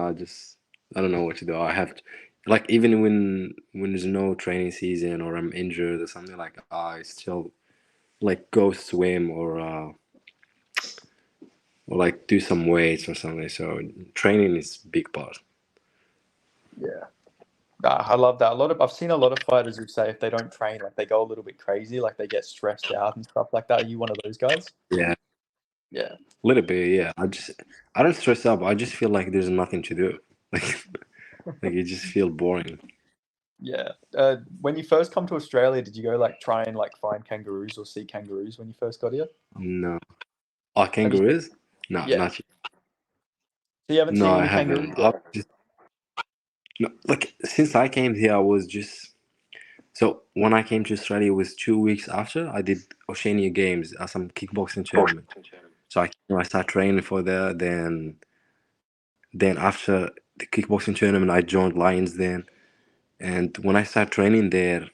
I don't know what to do. I have to, like even when there's no training season or I'm injured or something like I still like go swim or like do some weights or something. So training is big part. Yeah. Nah, I love that. I've seen a lot of fighters who say if they don't train, like they go a little bit crazy, like they get stressed out and stuff like that. Are you one of those guys? Yeah, Yeah. a little bit. Yeah, I don't stress out. I just feel like there's nothing to do. Like like you just feel boring. Yeah. When you first come to Australia, did you go like try and like find kangaroos or see kangaroos when you first got here? No. Oh, Have you? kangaroos? No, Yeah. not yet. So you haven't No, seen I any kangaroos haven't. yet? No, like since I came here, I was just so when I came to Australia, it was 2 weeks after I did Oceania Games as some kickboxing tournament. So I started training for that. Then after the kickboxing tournament, I joined Lions. Then and when I started training there,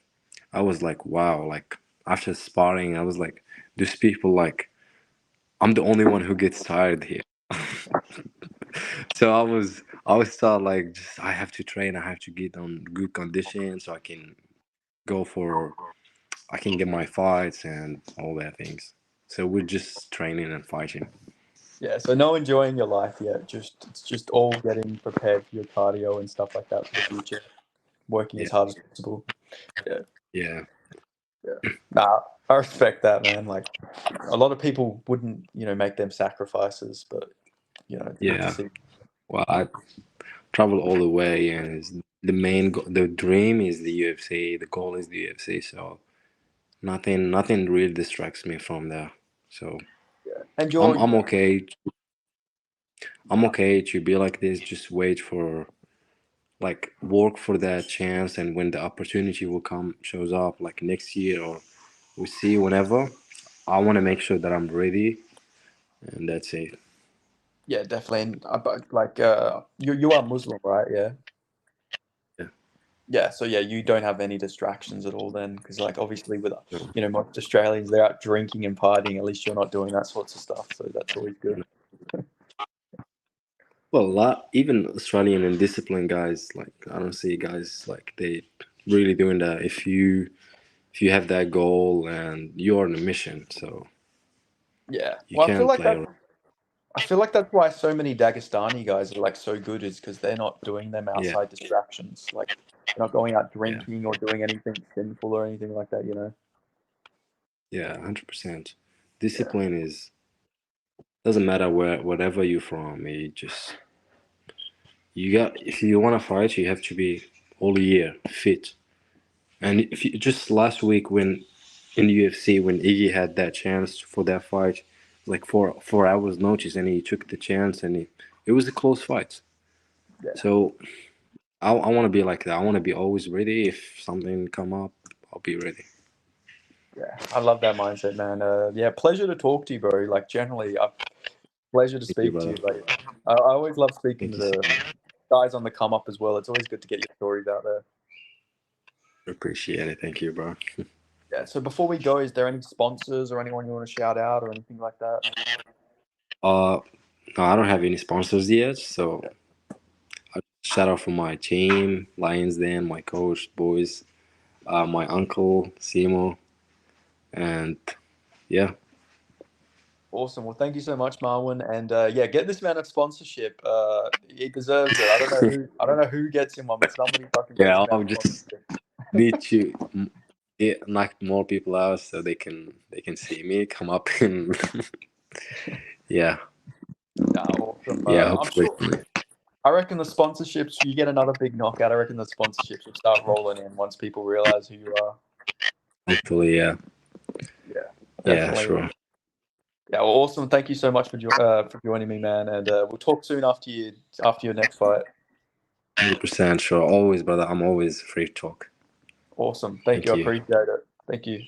I was like, wow. Like after sparring, I was like, these people like I'm the only one who gets tired here. So I was thought like just I have to train. I have to get on good condition so go for I can get my fights and all that things. So we're just training and fighting. Yeah. So no enjoying your life yet. It's just all getting prepared for your cardio and stuff like that for the future. Working as Yeah, hard as possible. Yeah. yeah, Yeah. Nah, I respect that, man. Like a lot of people wouldn't, make them sacrifices, but it's good to yeah. see. Well, I travel all the way, and the dream is the UFC. The goal is the UFC. So nothing really distracts me from there. So Yeah. And I'm you're I'm okay. I'm okay to be like this. Just wait for like work for that chance, and when the opportunity will come shows up, like next year or we see whenever. I want to make sure that I'm ready, and that's it. Yeah, definitely. And but like you are Muslim, right? Yeah. Yeah. Yeah, so yeah, you don't have any distractions at all then, because like obviously with No, most Australians they're out drinking and partying. At least you're not doing that sorts of stuff, so that's always good. no. Well, a lot, even Australian and disciplined guys, like I don't see guys like they really doing that. If you have that goal and you're on a mission, so Yeah, you well, can't play around. I feel like that's why so many Dagestani guys are like so good, is because they're not doing them Yeah, outside distractions. Like they're not going out yeah, drinking or doing anything sinful or anything like that. yeah, 100%. Yeah, Discipline is doesn't matter wherever you're from. It just you got if you want to fight, you have to be all year fit. And if you, just last week when in UFC when Iggy had that chance for that fight, like 4 hours notice, and he took the chance, and it was a close fight. yeah, So I want to be like that. I want to be always ready. If something come up, I'll be ready. yeah. I love that mindset, man. Yeah, pleasure to talk to you, bro. Like generally, pleasure to Thank you, speak to brother. you. Like I always love speaking Thank to you so the much. guys on the come up as well. It's always good to get your stories out there. Appreciate it. Thank you, bro. Yeah. So before we go, is there any sponsors or anyone you want to shout out or anything like that? Uh, no, I don't have any sponsors yet, so I shout out for my team, Lions Den, my coach, boys, my uncle, Simo, and yeah, Awesome. Well, thank you so much, Marwan. And yeah, get this man a sponsorship. He deserves it. I don't know who gets him one, but somebody fucking get this yeah. man I'll a just sponsorship. need to knock more people out so they can see me come up and yeah, Nah, awesome. yeah. I'm Hopefully, sure. I reckon the sponsorships. You get another big knockout. I reckon the sponsorships will start rolling in once people realize who you are. hopefully, yeah, Yeah, yeah, definitely. sure, Yeah, well, awesome. Thank you so much for joining me, man. And we'll talk soon after your next fight. 100% sure. Always, brother. I'm always free to talk. Awesome. Thank you. Thank I you. appreciate it. Thank you.